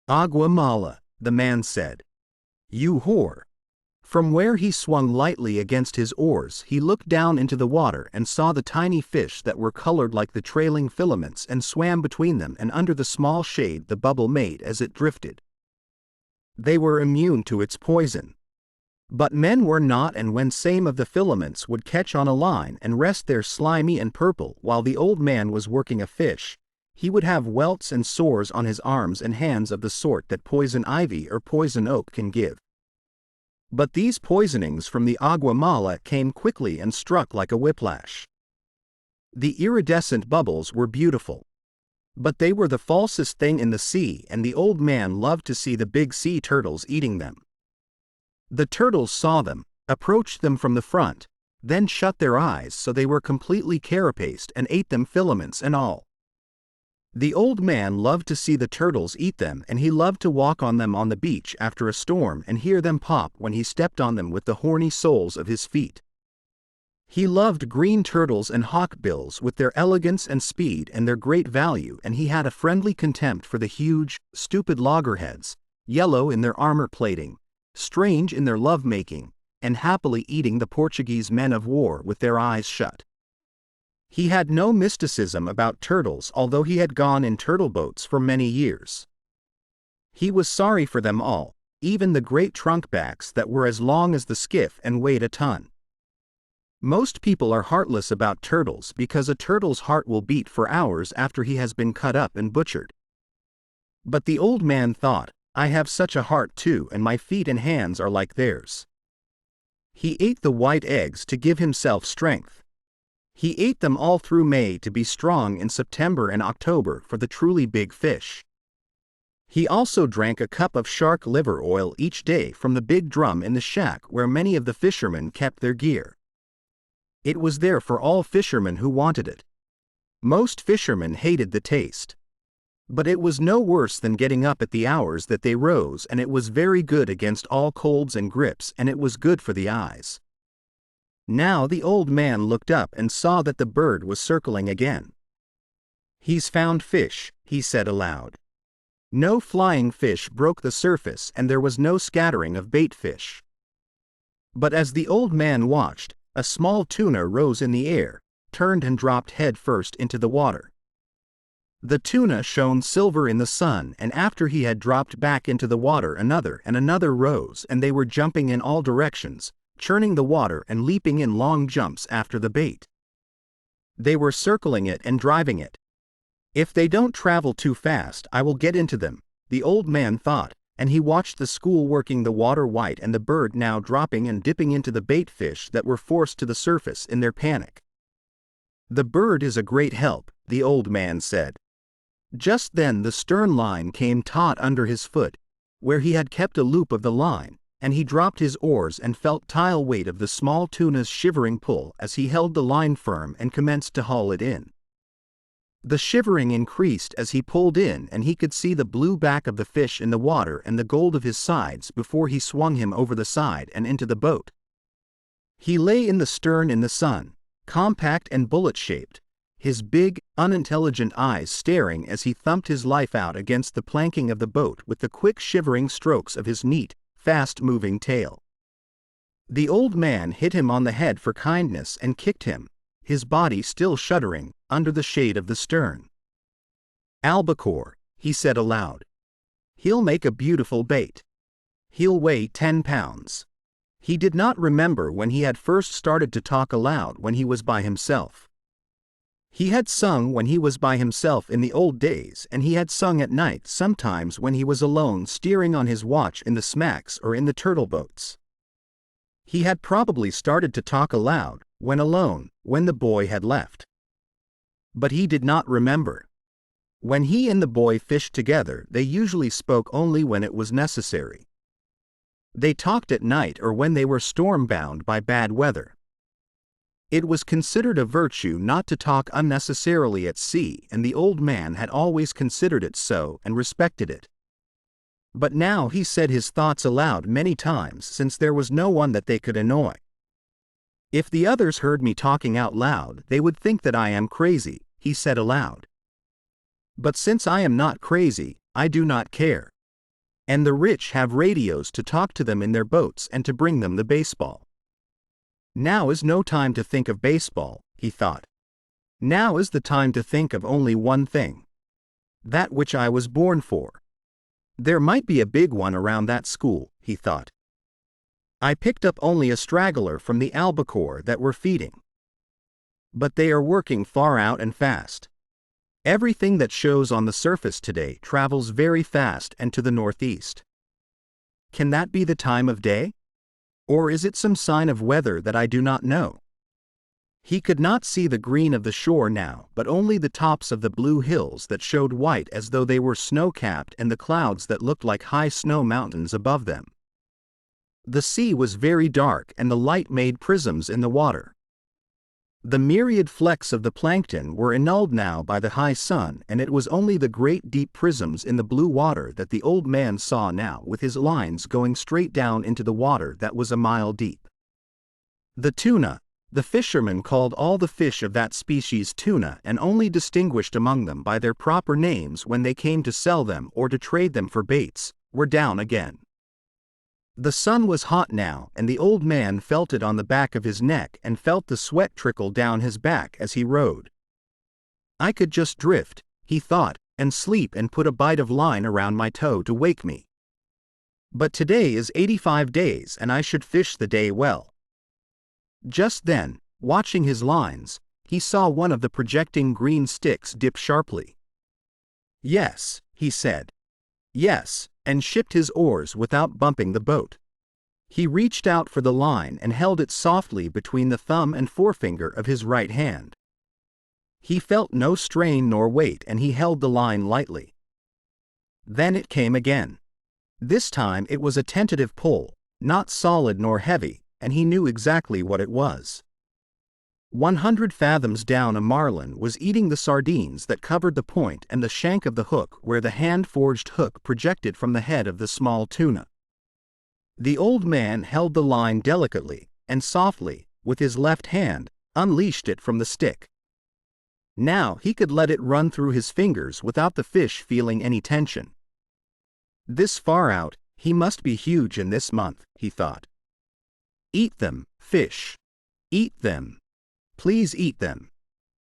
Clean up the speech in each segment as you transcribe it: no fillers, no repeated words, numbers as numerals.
Agua mala, the man said. You whore. From where he swung lightly against his oars, he looked down into the water and saw the tiny fish that were colored like the trailing filaments and swam between them and under the small shade the bubble made as it drifted. They were immune to its poison. But men were not, and when some of the filaments would catch on a line and rest there slimy and purple while the old man was working a fish, he would have welts and sores on his arms and hands of the sort that poison ivy or poison oak can give. But these poisonings from the agua mala came quickly and struck like a whiplash. The iridescent bubbles were beautiful. But they were the falsest thing in the sea, and the old man loved to see the big sea turtles eating them. The turtles saw them, approached them from the front, then shut their eyes so they were completely carapaced and ate them, filaments and all. The old man loved to see the turtles eat them, and he loved to walk on them on the beach after a storm and hear them pop when he stepped on them with the horny soles of his feet. He loved green turtles and hawkbills with their elegance and speed and their great value, and he had a friendly contempt for the huge, stupid loggerheads, yellow in their armor plating, strange in their love-making, and happily eating the Portuguese men of war with their eyes shut. He had no mysticism about turtles, although he had gone in turtle boats for many years. He was sorry for them all, even the great trunkbacks that were as long as the skiff and weighed a ton. Most people are heartless about turtles because a turtle's heart will beat for hours after he has been cut up and butchered. But the old man thought, I have such a heart too, and my feet and hands are like theirs. He ate the white eggs to give himself strength. He ate them all through May to be strong in September and October for the truly big fish. He also drank a cup of shark liver oil each day from the big drum in the shack where many of the fishermen kept their gear. It was there for all fishermen who wanted it. Most fishermen hated the taste. But it was no worse than getting up at the hours that they rose, and it was very good against all colds and grips, and it was good for the eyes. Now the old man looked up and saw that the bird was circling again. He's found fish, he said aloud. No flying fish broke the surface, and there was no scattering of bait fish. But as the old man watched, a small tuna rose in the air, turned and dropped head first into the water. The tuna shone silver in the sun, and after he had dropped back into the water another and another rose, and they were jumping in all directions, churning the water and leaping in long jumps after the bait. They were circling it and driving it. If they don't travel too fast, I will get into them, the old man thought, and he watched the school working the water white and the bird now dropping and dipping into the bait fish that were forced to the surface in their panic. The bird is a great help, the old man said. Just then the stern line came taut under his foot, where he had kept a loop of the line, and he dropped his oars and felt tile weight of the small tuna's shivering pull as he held the line firm and commenced to haul it in. The shivering increased as he pulled in, and he could see the blue back of the fish in the water and the gold of his sides before he swung him over the side and into the boat. He lay in the stern in the sun, compact and bullet-shaped, his big, unintelligent eyes staring as he thumped his life out against the planking of the boat with the quick shivering strokes of his neat, fast-moving tail. The old man hit him on the head for kindness and kicked him, his body still shuddering, under the shade of the stern. Albacore, he said aloud. He'll make a beautiful bait. He'll weigh 10 pounds. He did not remember when he had first started to talk aloud when he was by himself. He had sung when he was by himself in the old days, and he had sung at night sometimes when he was alone steering on his watch in the smacks or in the turtle boats. He had probably started to talk aloud, when alone, when the boy had left. But he did not remember. When he and the boy fished together, they usually spoke only when it was necessary. They talked at night or when they were storm-bound by bad weather. It was considered a virtue not to talk unnecessarily at sea, and the old man had always considered it so and respected it. But now he said his thoughts aloud many times, since there was no one that they could annoy. If the others heard me talking out loud, they would think that I am crazy, he said aloud. But since I am not crazy, I do not care. And the rich have radios to talk to them in their boats and to bring them the baseball. Now is no time to think of baseball, he thought. Now is the time to think of only one thing. That which I was born for. There might be a big one around that school, he thought. I picked up only a straggler from the albacore that were feeding. But they are working far out and fast. Everything that shows on the surface today travels very fast and to the northeast. Can that be the time of day? Or is it some sign of weather that I do not know? He could not see the green of the shore now, but only the tops of the blue hills that showed white as though they were snow-capped and the clouds that looked like high snow mountains above them. The sea was very dark and the light made prisms in the water. The myriad flecks of the plankton were annulled now by the high sun, and it was only the great deep prisms in the blue water that the old man saw now, with his lines going straight down into the water that was a mile deep. The tuna. The fisherman called all the fish of that species tuna and only distinguished among them by their proper names when they came to sell them or to trade them for baits, were down again. The sun was hot now, and the old man felt it on the back of his neck and felt the sweat trickle down his back as he rowed. I could just drift, he thought, and sleep and put a bite of line around my toe to wake me. But today is 85 days and I should fish the day well. Just then, watching his lines, he saw one of the projecting green sticks dip sharply. Yes, he said. Yes, and shipped his oars without bumping the boat. He reached out for the line and held it softly between the thumb and forefinger of his right hand. He felt no strain nor weight and he held the line lightly. Then it came again. This time it was a tentative pull, not solid nor heavy, and he knew exactly what it was. 100 fathoms down a marlin was eating the sardines that covered the point and the shank of the hook where the hand-forged hook projected from the head of the small tuna. The old man held the line delicately, and softly, with his left hand, unleashed it from the stick. Now he could let it run through his fingers without the fish feeling any tension. This far out, he must be huge in this month, he thought. Eat them, fish. Eat them. Please eat them.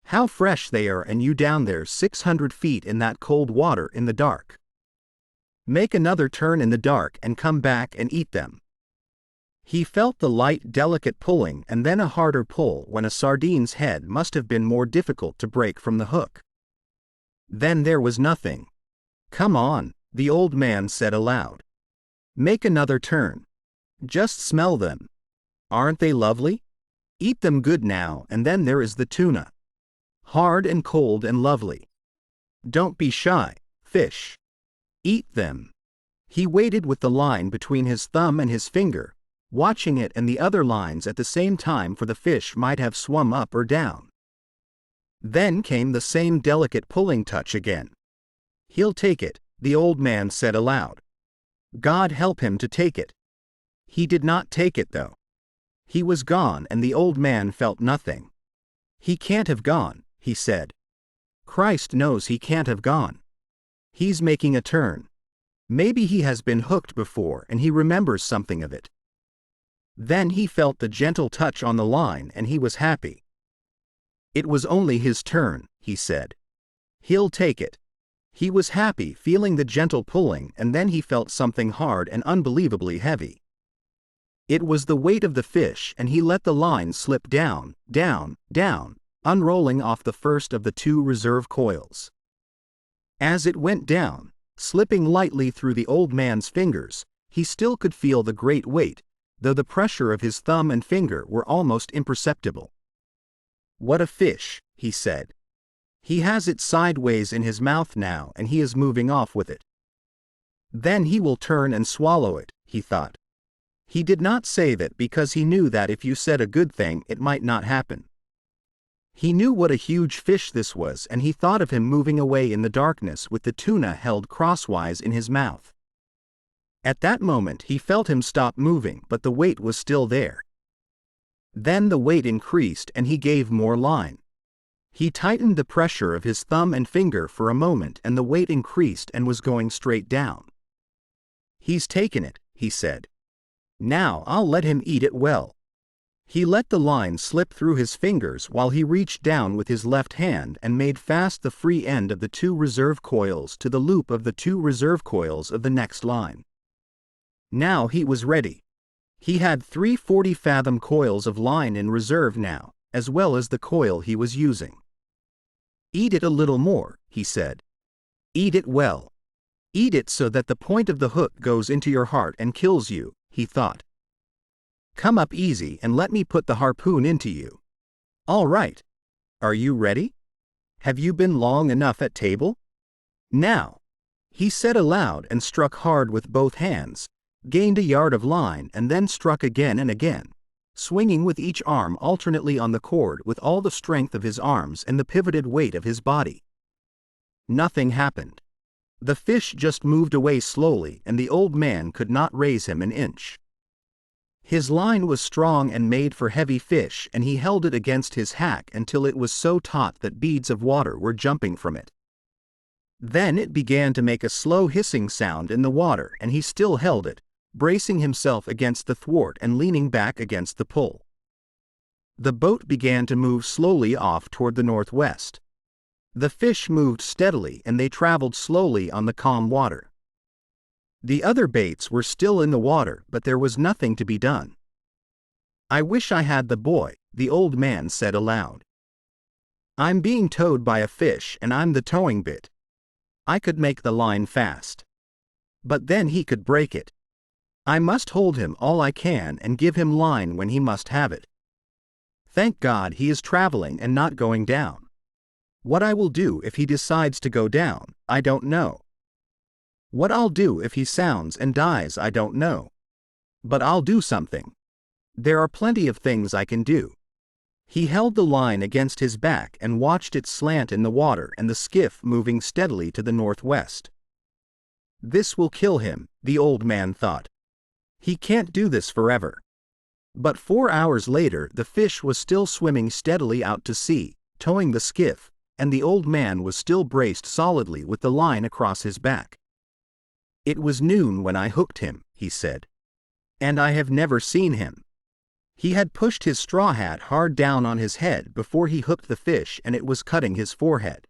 How fresh they are, and you down there 600 feet in that cold water in the dark. Make another turn in the dark and come back and eat them. He felt the light, delicate pulling and then a harder pull when a sardine's head must have been more difficult to break from the hook. Then there was nothing. Come on, the old man said aloud. Make another turn. Just smell them. Aren't they lovely? Eat them good now, and then there is the tuna. Hard and cold and lovely. Don't be shy, fish. Eat them. He waited with the line between his thumb and his finger, watching it and the other lines at the same time, for the fish might have swum up or down. Then came the same delicate pulling touch again. He'll take it, the old man said aloud. God help him to take it. He did not take it though. He was gone and the old man felt nothing. He can't have gone, he said. Christ knows he can't have gone. He's making a turn. Maybe he has been hooked before and he remembers something of it. Then he felt the gentle touch on the line and he was happy. It was only his turn, he said. He'll take it. He was happy, feeling the gentle pulling, and then he felt something hard and unbelievably heavy. It was the weight of the fish, and he let the line slip down, down, down, unrolling off the first of the 2 reserve coils. As it went down, slipping lightly through the old man's fingers, he still could feel the great weight, though the pressure of his thumb and finger were almost imperceptible. What a fish, he said. He has it sideways in his mouth now and he is moving off with it. Then he will turn and swallow it, he thought. He did not say that because he knew that if you said a good thing it might not happen. He knew what a huge fish this was, and he thought of him moving away in the darkness with the tuna held crosswise in his mouth. At that moment he felt him stop moving, but the weight was still there. Then the weight increased and he gave more line. He tightened the pressure of his thumb and finger for a moment and the weight increased and was going straight down. "He's taken it," he said. "Now I'll let him eat it well." He let the line slip through his fingers while he reached down with his left hand and made fast the free end of the 2 reserve coils to the loop of the 2 reserve coils of the next line. Now he was ready. He had 3 40-fathom coils of line in reserve now, as well as the coil he was using. "Eat it a little more," he said. "Eat it well. Eat it so that the point of the hook goes into your heart and kills you," he thought. "Come up easy and let me put the harpoon into you. All right. Are you ready? Have you been long enough at table? Now," he said aloud and struck hard with both hands, gained a yard of line and then struck again and again, swinging with each arm alternately on the cord with all the strength of his arms and the pivoted weight of his body. Nothing happened. The fish just moved away slowly and the old man could not raise him an inch. His line was strong and made for heavy fish and he held it against his hack until it was so taut that beads of water were jumping from it. Then it began to make a slow hissing sound in the water and he still held it, bracing himself against the thwart and leaning back against the pull. The boat began to move slowly off toward the northwest. The fish moved steadily and they traveled slowly on the calm water. The other baits were still in the water, but there was nothing to be done. "I wish I had the boy," the old man said aloud. "I'm being towed by a fish and I'm the towing bit. I could make the line fast. But then he could break it. I must hold him all I can and give him line when he must have it. Thank God he is traveling and not going down. What I will do if he decides to go down, I don't know. What I'll do if he sounds and dies, I don't know. But I'll do something. There are plenty of things I can do." He held the line against his back and watched it slant in the water and the skiff moving steadily to the northwest. "This will kill him," the old man thought. "He can't do this forever." But 4 hours later the fish was still swimming steadily out to sea, towing the skiff, and the old man was still braced solidly with the line across his back. "It was noon when I hooked him," he said. "And I have never seen him." He had pushed his straw hat hard down on his head before he hooked the fish and it was cutting his forehead.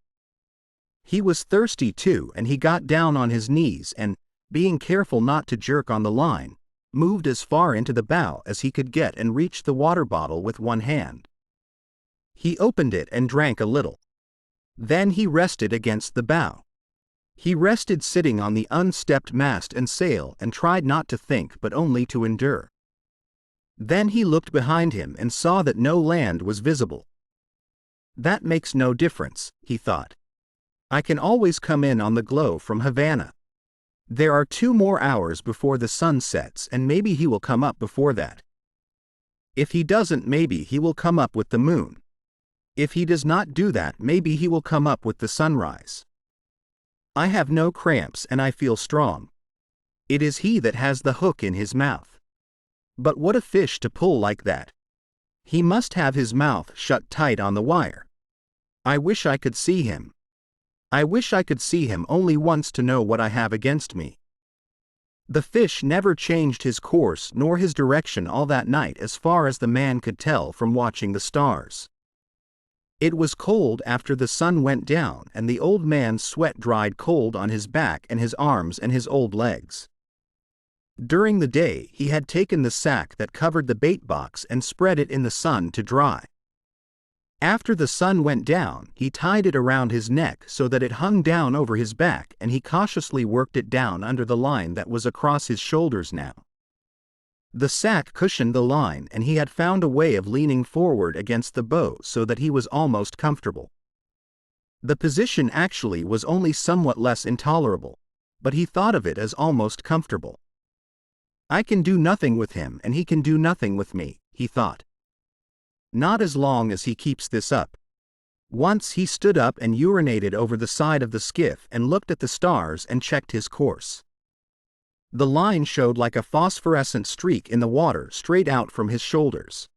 He was thirsty too and he got down on his knees and, being careful not to jerk on the line, moved as far into the bow as he could get and reached the water bottle with one hand. He opened it and drank a little. Then he rested against the bow. He rested sitting on the unstepped mast and sail and tried not to think but only to endure. Then he looked behind him and saw that no land was visible. "That makes no difference," he thought. "I can always come in on the glow from Havana. There are 2 more hours before the sun sets and maybe he will come up before that. If he doesn't, maybe he will come up with the moon. If he does not do that, maybe he will come up with the sunrise. I have no cramps and I feel strong. It is he that has the hook in his mouth. But what a fish to pull like that. He must have his mouth shut tight on the wire. I wish I could see him. I wish I could see him only once to know what I have against me." The fish never changed his course nor his direction all that night as far as the man could tell from watching the stars. It was cold after the sun went down and the old man's sweat dried cold on his back and his arms and his old legs. During the day he had taken the sack that covered the bait box and spread it in the sun to dry. After the sun went down, he tied it around his neck so that it hung down over his back and he cautiously worked it down under the line that was across his shoulders now. The sack cushioned the line and he had found a way of leaning forward against the bow so that he was almost comfortable. The position actually was only somewhat less intolerable, but he thought of it as almost comfortable. I can do nothing with him and he can do nothing with me, he thought. Not as long as he keeps this up. Once he stood up and urinated over the side of the skiff and looked at the stars and checked his course. The line showed like a phosphorescent streak in the water straight out from his shoulders.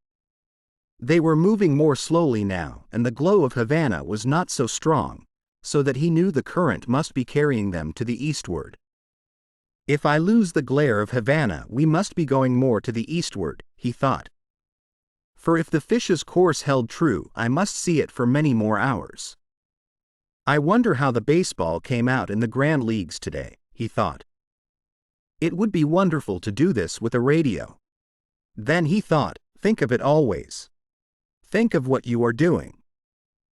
They were moving more slowly now, and the glow of Havana was not so strong, so that he knew the current must be carrying them to the eastward. If I lose the glare of Havana, we must be going more to the eastward, he thought. For if the fish's course held true, I must see it for many more hours. I wonder how the baseball came out in the Grand Leagues today, he thought. It would be wonderful to do this with a radio. Then he thought, think of it always. Think of what you are doing.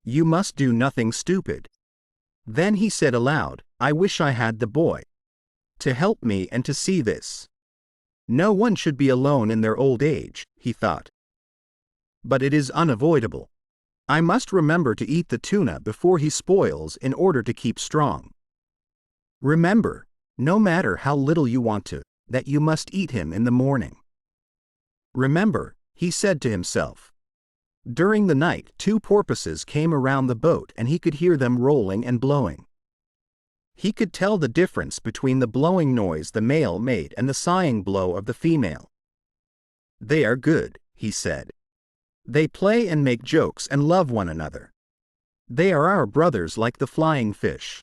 You must do nothing stupid. Then he said aloud, I wish I had the boy to help me and to see this. No one should be alone in their old age, he thought. But it is unavoidable. I must remember to eat the tuna before he spoils in order to keep strong. Remember, no matter how little you want to, that you must eat him in the morning. Remember, he said to himself. During the night, 2 porpoises came around the boat and he could hear them rolling and blowing. He could tell the difference between the blowing noise the male made and the sighing blow of the female. They are good, he said. They play and make jokes and love one another. They are our brothers like the flying fish.